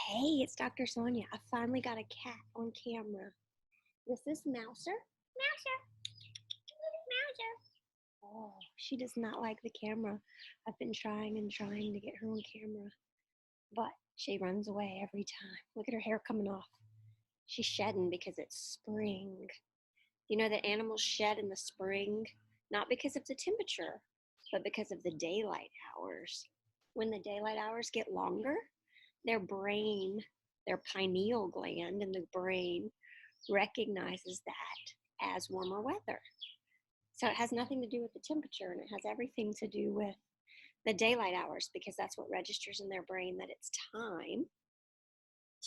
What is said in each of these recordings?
Hey, it's Dr. Sonya. I finally got a cat on camera. This is Mouser. Mouser. Mouser. Oh, she does not like the camera. I've been trying and trying to get her on camera, but she runs away every time. Look at her hair coming off. She's shedding because it's spring. You know that animals shed in the spring, not because of the temperature, but because of the daylight hours. When the daylight hours get longer, their brain, their pineal gland in the brain recognizes that as warmer weather. So it has nothing to do with the temperature, and it has everything to do with the daylight hours, because that's what registers in their brain that it's time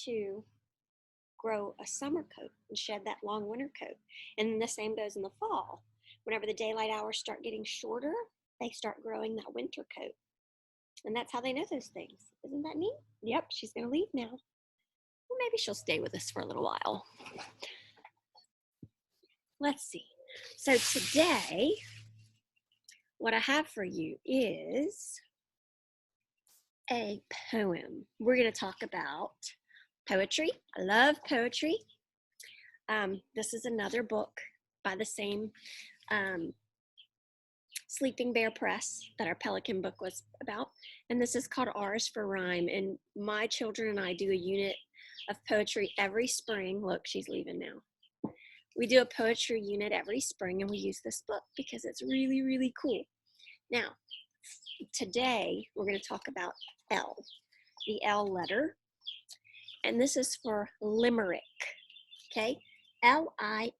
to grow a summer coat and shed that long winter coat. And the same goes in the fall. Whenever the daylight hours start getting shorter, they start growing that winter coat. And that's how they know those things. Isn't that neat? Yep, she's going to leave now. Well, maybe she'll stay with us for a little while. Let's see. So today, what I have for you is a poem. We're going to talk about poetry. I love poetry. This is another book by the same Sleeping Bear Press that our Pelican book was about. And this is called R is for Rhyme. And my children and I do a unit of poetry every spring. Look, she's leaving now. We do a poetry unit every spring, and we use this book because it's really, really cool. Now, today we're going to talk about L, the L letter. And this is for Limerick, okay? Limerick.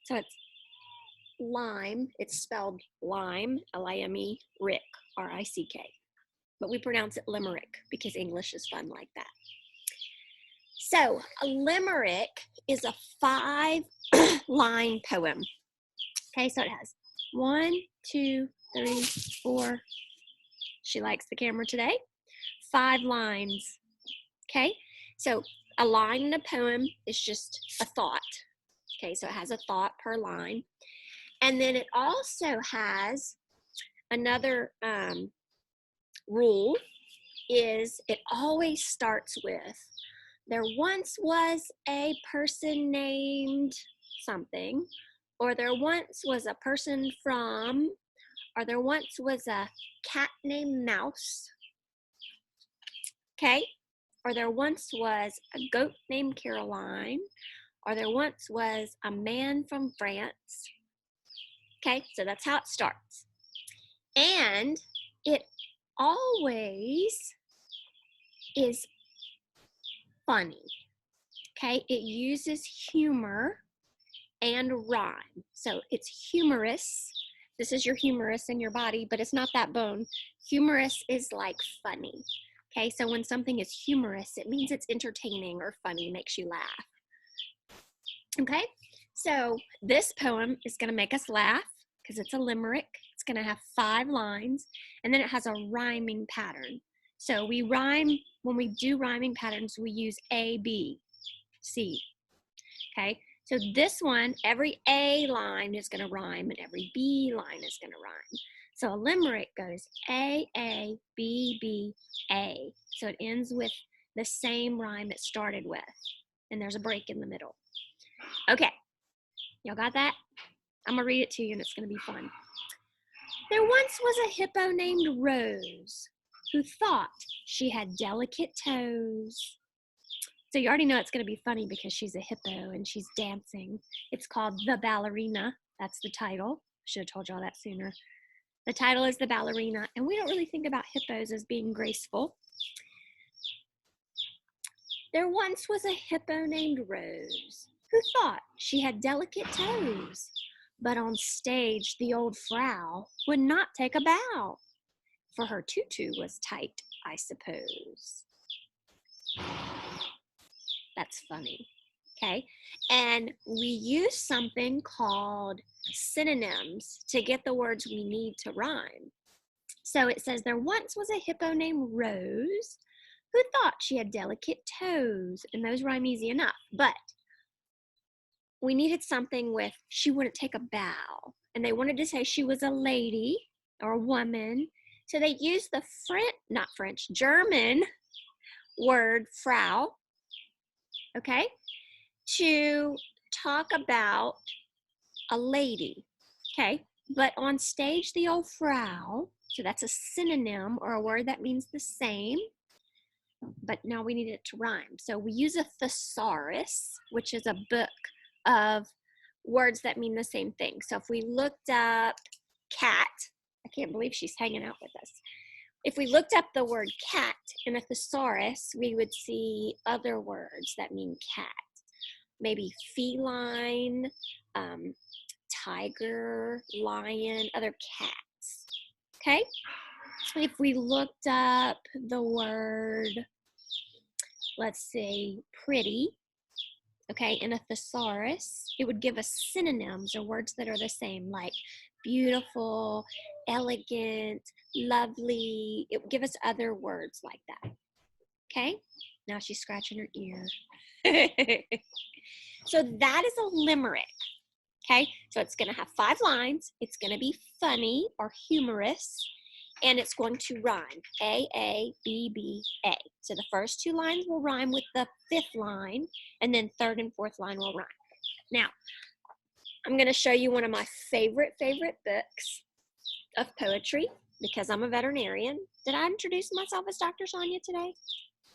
So it's lime, it's spelled lime, Lime, Rick, Rick. But we pronounce it Limerick because English is fun like that. So a limerick is a 5-line poem. Okay, so it has 1, 2, 3, 4. She likes the camera today. 5 lines. Okay, so a line in a poem is just a thought. Okay, so it has a thought per line. And then it also has another rule, is it always starts with, there once was a person named something, or there once was a person from, or there once was a cat named Mouse, okay? Or there once was a goat named Caroline, or there once was a man from France. Okay, so that's how it starts. And it always is funny. Okay, it uses humor and rhyme. So it's humorous. This is your humerus in your body, but it's not that bone. Humorous is like funny. Okay, so when something is humorous, it means it's entertaining or funny, makes you laugh. Okay, so this poem is going to make us laugh because it's a limerick. It's going to have 5 lines, and then it has a rhyming pattern. So we rhyme, when we do rhyming patterns, we use A, B, C. Okay, so this one, every A line is going to rhyme, and every B line is going to rhyme. So a limerick goes A, B, B, A. So it ends with the same rhyme it started with, and there's a break in the middle. Okay, y'all got that? I'm going to read it to you, and it's going to be fun. There once was a hippo named Rose who thought she had delicate toes. So you already know it's going to be funny because she's a hippo and she's dancing. It's called The Ballerina. That's the title. Should have told y'all that sooner. The title is The Ballerina, and we don't really think about hippos as being graceful. There once was a hippo named Rose who thought she had delicate toes, but on stage the old frau would not take a bow, for her tutu was tight, I suppose. That's funny, okay? And we use something called synonyms to get the words we need to rhyme. So it says, there once was a hippo named Rose who thought she had delicate toes, and those rhyme easy enough, but we needed something with she wouldn't take a bow, and they wanted to say she was a lady or a woman, So they use the German word Frau, okay, to talk about a lady, okay? But on stage, the old Frau, so that's a synonym or a word that means the same, but now we need it to rhyme. So we use a thesaurus, which is a book of words that mean the same thing. So if we looked up cat, I can't believe she's hanging out with us. If we looked up the word cat in a thesaurus, we would see other words that mean cat. Maybe feline, tiger, lion, other cats, okay? If we looked up the word, let's say pretty, okay, in a thesaurus, it would give us synonyms or words that are the same, like beautiful, elegant, lovely. It would give us other words like that, okay? Now she's scratching her ear. So that is a limerick, okay? So it's going to have 5 lines. It's going to be funny or humorous, and it's going to rhyme, A, A, B, B, A. So the first 2 lines will rhyme with the 5th line, and then 3rd and 4th line will rhyme. Now, I'm going to show you one of my favorite books of poetry, because I'm a veterinarian. Did I introduce myself as Dr. Sonya today?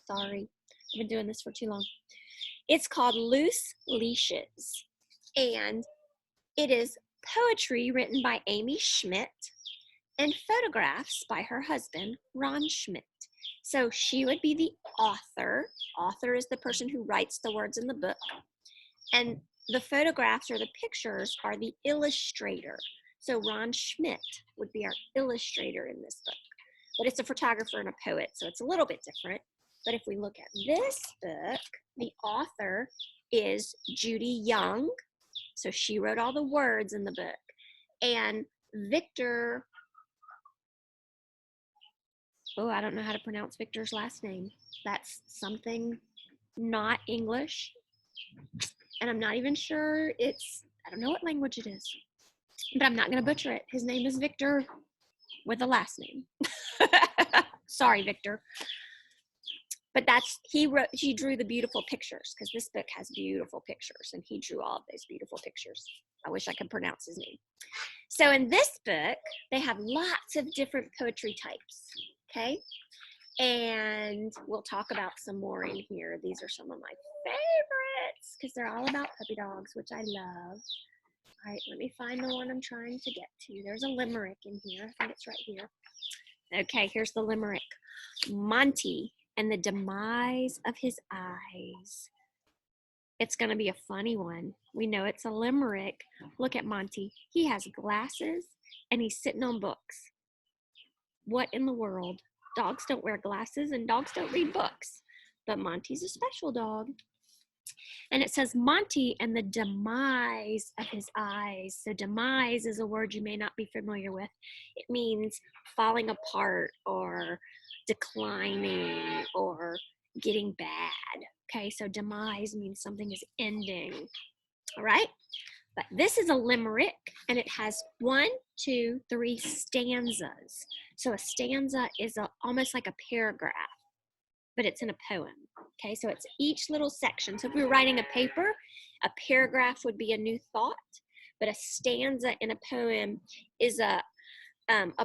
Sorry, I've been doing this for too long. It's called Loose Leashes, and it is poetry written by Amy Schmidt and photographs by her husband, Ron Schmidt. So she would be the author. Author is the person who writes the words in the book. And the photographs or the pictures are the illustrator. So Ron Schmidt would be our illustrator in this book. But it's a photographer and a poet, so it's a little bit different. But if we look at this book, the author is Judy Young. So she wrote all the words in the book. And Victor, I don't know how to pronounce Victor's last name. That's something not English. And I'm not even sure I don't know what language it is. But I'm not going to butcher it. His name is Victor with a last name. Sorry, Victor. But he drew the beautiful pictures, because this book has beautiful pictures, and he drew all of those beautiful pictures. I wish I could pronounce his name. So in this book, they have lots of different poetry types, okay? And we'll talk about some more in here. These are some of my favorites, because they're all about puppy dogs, which I love. All right, let me find the one I'm trying to get to. There's a limerick in here. I think it's right here. Okay, here's the limerick. Monty and the demise of his eyes. It's going to be a funny one. We know it's a limerick. Look at Monty. He has glasses and he's sitting on books. What in the world? Dogs don't wear glasses and dogs don't read books. But Monty's a special dog. And it says Monty and the demise of his eyes. So demise is a word you may not be familiar with. It means falling apart or declining or getting bad. Okay, so demise means something is ending. All right, but this is a limerick, and it has 1, 2, 3 stanzas. So a stanza is almost like a paragraph, but it's in a poem. Okay, so it's each little section. So if we were writing a paper, a paragraph would be a new thought, but a stanza in a poem is a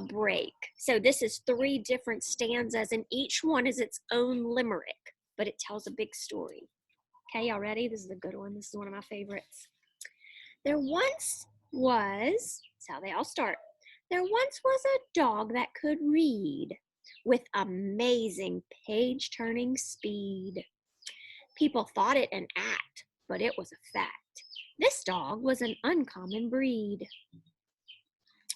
break. So this is 3 different stanzas, and each one is its own limerick, but it tells a big story. Okay, y'all ready? This is a good one. This is one of my favorites. There once was, that's how they all start. There once was a dog that could read with amazing page-turning speed. People thought it an act, but it was a fact. This dog was an uncommon breed.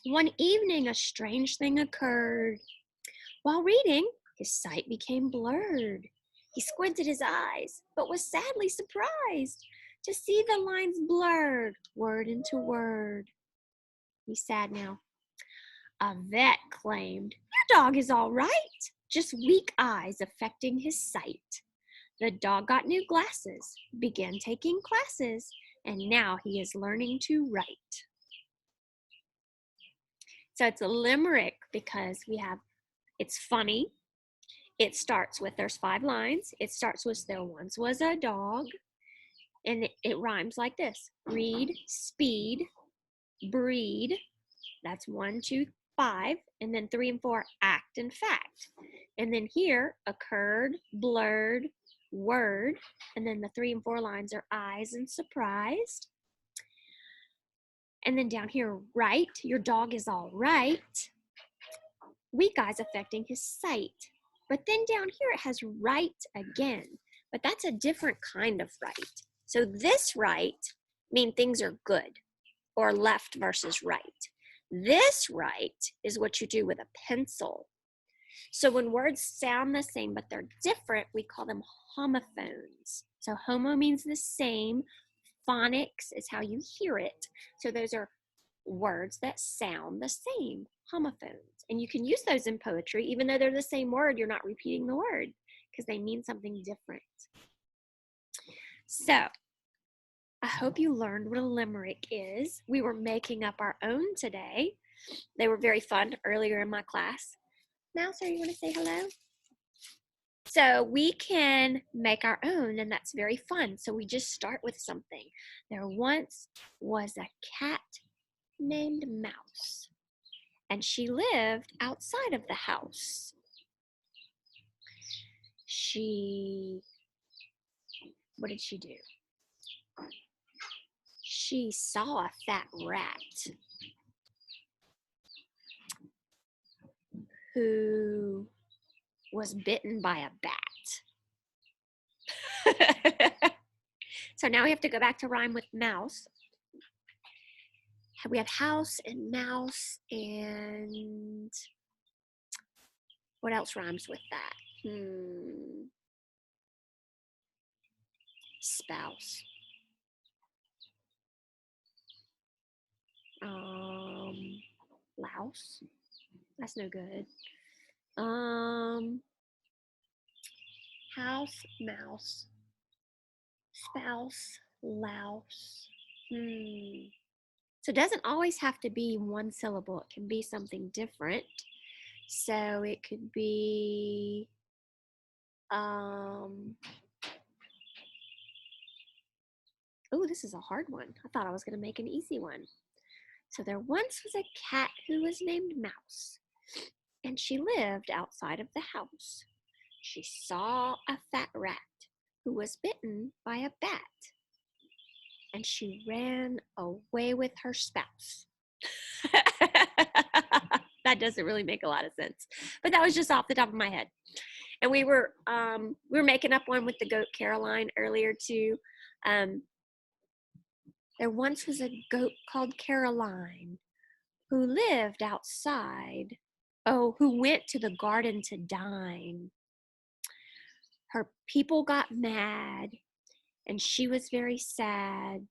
One evening, a strange thing occurred. While reading, his sight became blurred. He squinted his eyes, but was sadly surprised to see the lines blurred, word into word. He's sad now. A vet claimed, "Your dog is all right, just weak eyes affecting his sight." The dog got new glasses, began taking classes, and now he is learning to write. So it's a limerick because we have It's funny. It starts with, there's 5 lines. It starts with, there once was a dog, and it rhymes like this: read, speed, breed. That's 1, 2, 5, and then 3 and 4, act and fact. And then here, occurred, blurred, word, and then the 3 and 4 lines are eyes and surprised. And then down here, right, your dog is all right. Weak eyes affecting his sight. But then down here it has right again, but that's a different kind of right. So this right means things are good, or left versus right. This right is what you do with a pencil. So when words sound the same but they're different, we call them homophones. So homo means the same. Phonics is how you hear it. So those are words that sound the same, homophones. And you can use those in poetry, even though they're the same word, you're not repeating the word because they mean something different. So I hope you learned what a limerick is. We were making up our own today. They were very fun earlier in my class. Mouse, are you going to say hello? So we can make our own, and that's very fun. So we just start with something. There once was a cat named Mouse, and she lived outside of the house. What did she do? She saw a fat rat who was bitten by a bat. So now we have to go back to rhyme with mouse. We have house and mouse, and what else rhymes with that? Spouse. Louse. That's no good. House, mouse, spouse, louse. So it doesn't always have to be one syllable. It can be something different. So it could be oh, this is a hard one. I thought I was going to make an easy one. So there once was a cat who was named Mouse, and she lived outside of the house. She saw a fat rat who was bitten by a bat, and she ran away with her spouse. That doesn't really make a lot of sense, but that was just off the top of my head. And we were making up one with the goat Caroline earlier too. There once was a goat called Caroline who lived outside. Oh, who went to the garden to dine. Her people got mad, and she was very sad.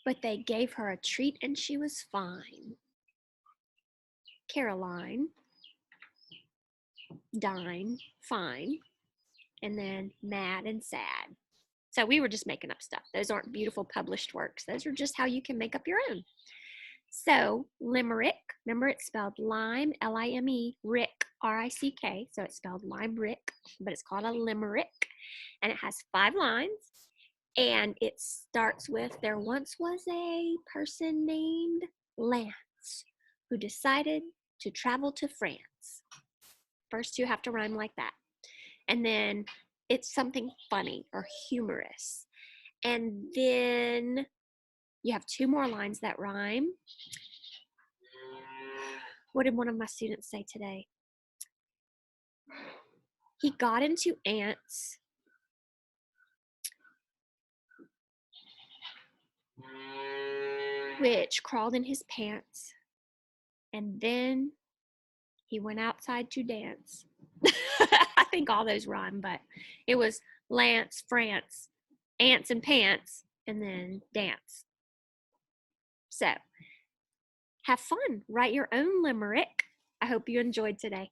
But they gave her a treat, and she was fine. Caroline, dine, fine, and then mad and sad. So we were just making up stuff. Those aren't beautiful published works. Those are just how you can make up your own. So limerick, remember it's spelled lime, L-I-M-E, rick, R-I-C-K. So it's spelled limerick, but it's called a limerick. And it has 5 lines. And it starts with, there once was a person named Lance who decided to travel to France. First 2 have to rhyme like that. And then it's something funny or humorous. And then you have 2 more lines that rhyme. What did one of my students say today? He got into ants. Which crawled in his pants. And then he went outside to dance. I think all those rhyme, but it was Lance, France, ants and pants, and then dance. So have fun. Write your own limerick. I hope you enjoyed today.